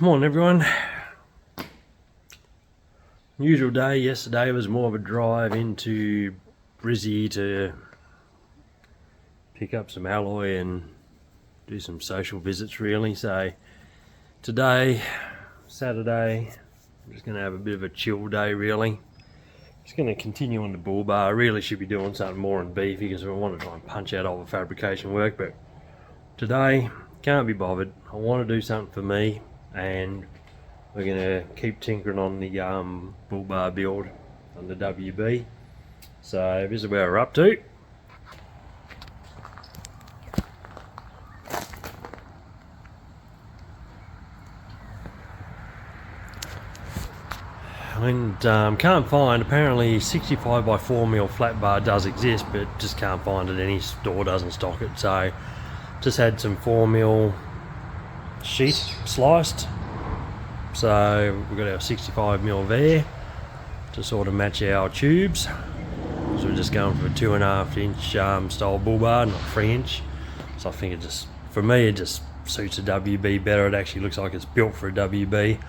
Morning everyone. Usual day. Yesterday was more of a drive into Brizzy to pick up some alloy and do some social visits really. So today, Saturday, I'm just going to have a bit of a chill day really. Just going to continue on the bullbar. I really should be doing something more on beefy because I want to try and punch out all the fabrication work, but today can't be bothered. I want to do something for me, and we're going to keep tinkering on the bullbar build on the WB. So this is where we're up to. And can't find, apparently 65 by 4mm flat bar does exist, but just can't find it. Any store doesn't stock it. So just had some 4mm sheet sliced. So we've got our 65mm there to sort of match our tubes. So we're just going for a 2.5 inch style bull bar, not 3 inch. So I think it just, for me, it just suits a WB better. It actually looks like it's built for a WB.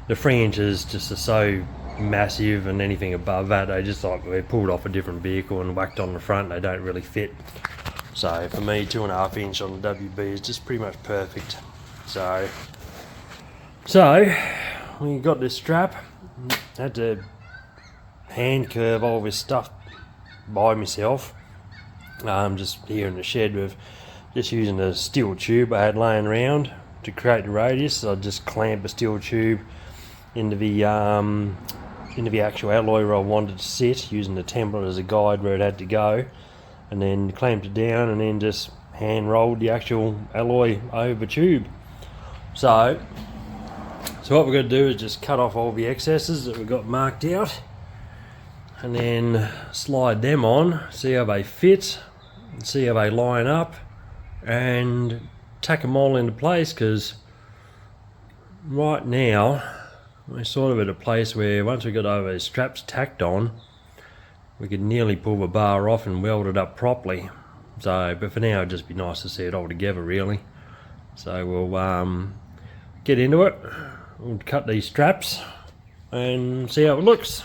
The 3 inches just are so massive, and anything above that, they just like they're pulled off a different vehicle and whacked on the front. They don't really fit. So for me, 2.5 inch on the WB is just pretty much perfect. So we got this strap. Had to hand curve all this stuff by myself. Just here in the shed with just using a steel tube I had laying around to create the radius. So I just clamp a steel tube into the actual alloy where I wanted to sit, using the template as a guide where it had to go, and then clamped it down, and then just hand rolled the actual alloy over the tube. So what we're going to do is just cut off all the excesses that we've got marked out, and then slide them on, see how they fit, see how they line up, and tack them all into place. Because right now we're sort of at a place where once we got over the straps tacked on, we could nearly pull the bar off and weld it up properly. So, but for now it'd just be nice to see it all together really. So we'll get into it. We'll cut these straps and see how it looks.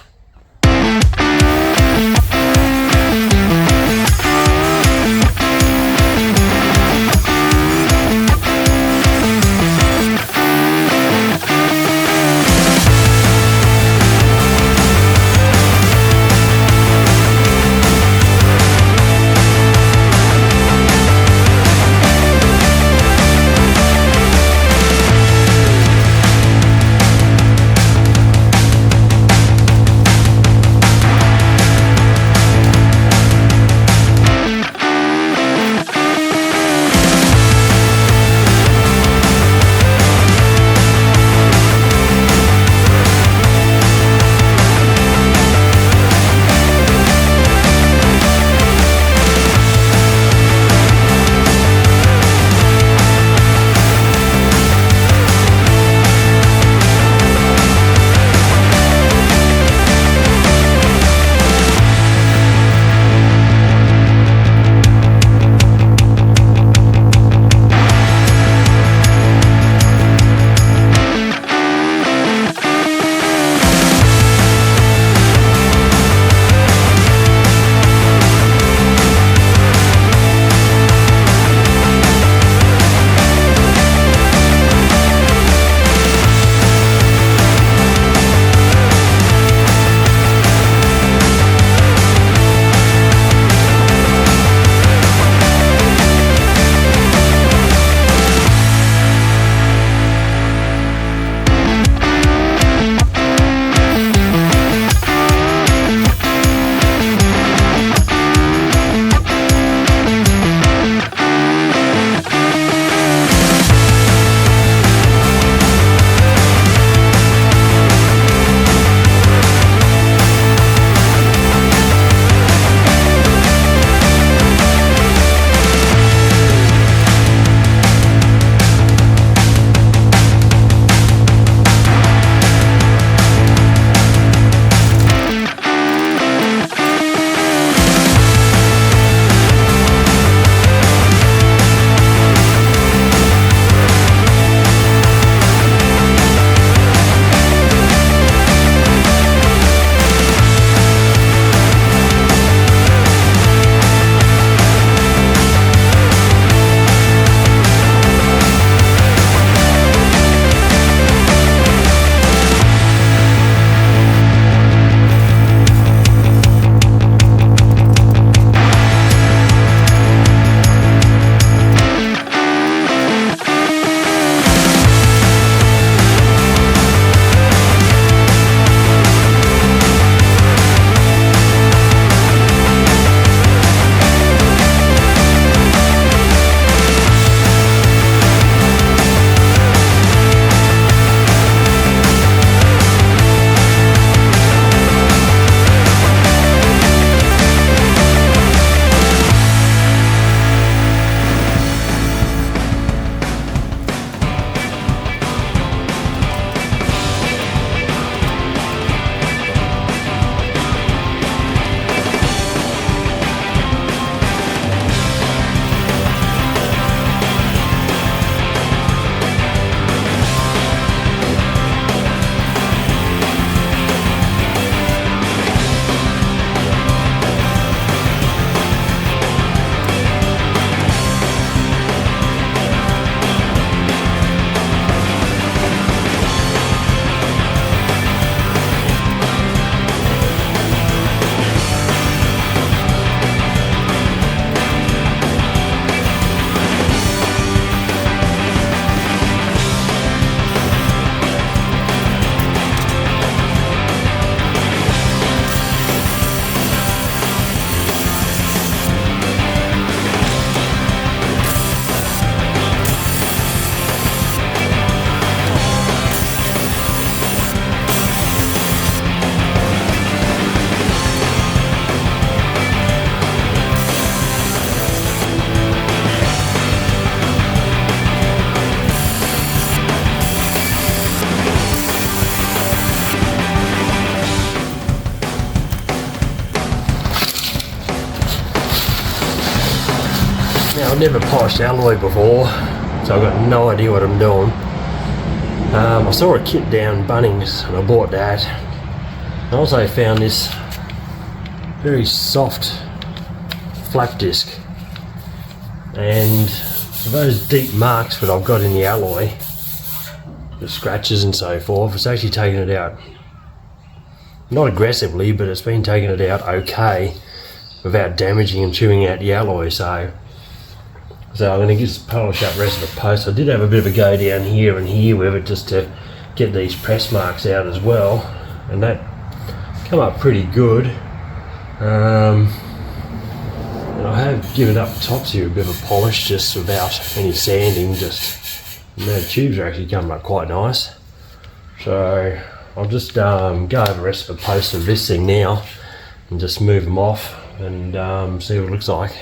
never polished alloy before, so I've got no idea what I'm doing. I saw a kit down Bunnings and I bought that. I also found this very soft flap disc, and those deep marks that I've got in the alloy, the scratches and so forth, it's actually taken it out. Not aggressively, but it's been taking it out okay without damaging and chewing out the alloy. So I'm going to just polish up the rest of the post. I did have a bit of a go down here and here with it just to get these press marks out as well, and that come up pretty good. And I have given up the tops here a bit of a polish just without any sanding, the tubes are actually coming up quite nice. So I'll just go over the rest of the post of this thing now and just move them off and see what it looks like.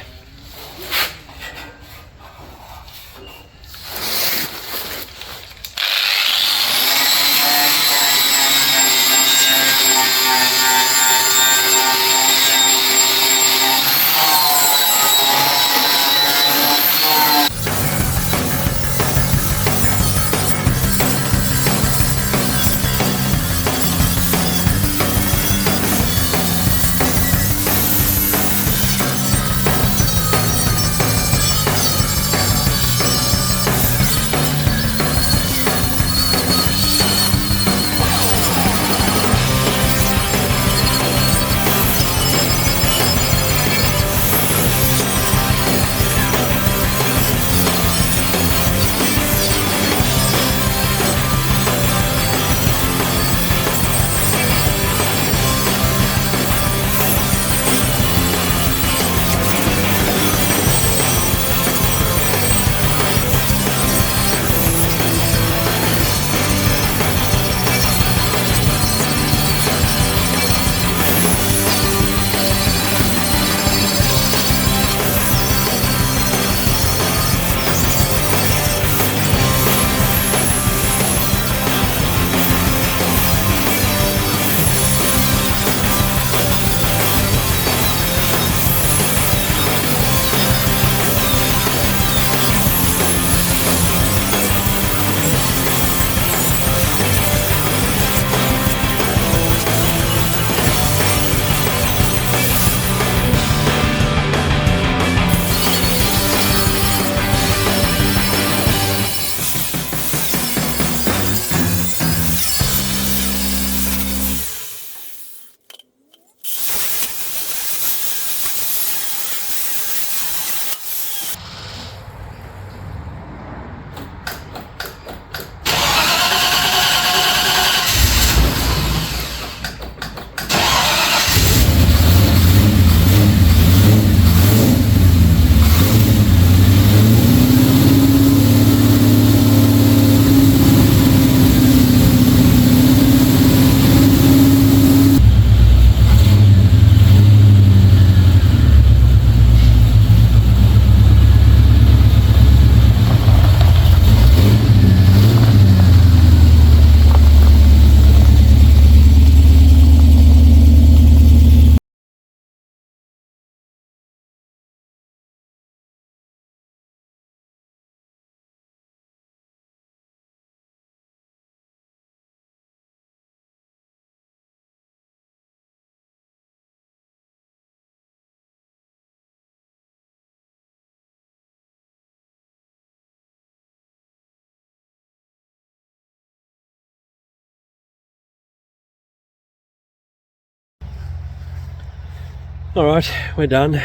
Alright, we're done.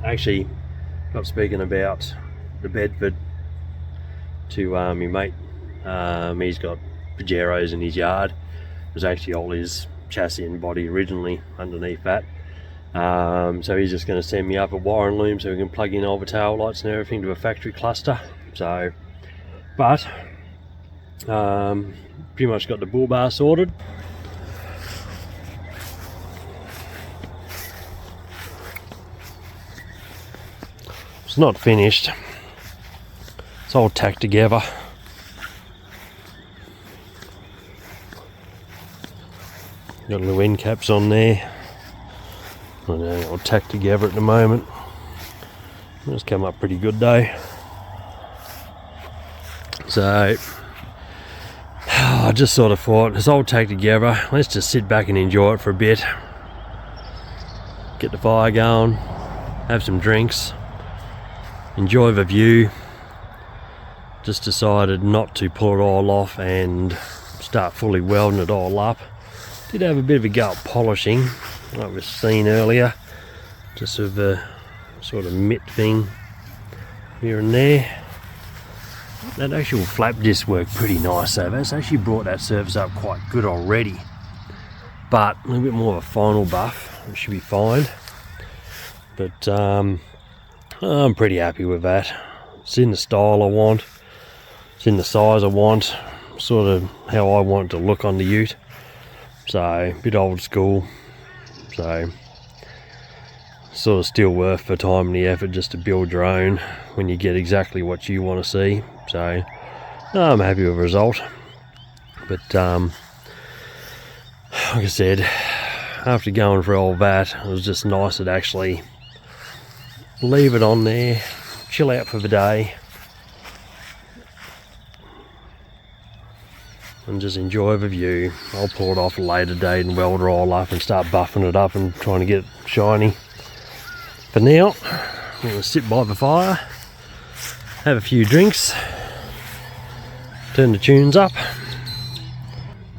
Actually, got speaking about the Bedford to my mate. He's got Pajeros in his yard. It was actually all his chassis and body originally underneath that. So he's just going to send me up a wire and loom so we can plug in all the tail lights and everything to a factory cluster. So, but pretty much got the bull bar sorted. It's not finished. It's all tacked together. Got little end caps on there. I know, all tacked together at the moment. It's come up pretty good though. So I just sort of thought, it's all tacked together, let's just sit back and enjoy it for a bit. Get the fire going, have some drinks, enjoy the view. Just decided not to pull it all off and start fully welding it all up. Did have a bit of a go at polishing, like we've seen earlier, just with a sort of mitt thing here and there. That actual flap disc worked pretty nice though. That's actually brought that surface up quite good already. But a little bit more of a final buff, it should be fine. But I'm pretty happy with that. It's in the style I want, it's in the size I want, sort of how I want it to look on the ute. So, a bit old school. So, sort of still worth the time and the effort just to build your own when you get exactly what you want to see. So I'm happy with the result. But like I said, after going through all that, it was just nice to actually leave it on there, chill out for the day, and just enjoy the view. I'll pull it off a later date and weld it all up and start buffing it up and trying to get it shiny. For now, I'm going to sit by the fire, have a few drinks, turn the tunes up,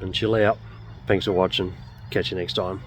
and chill out. Thanks for watching. Catch you next time.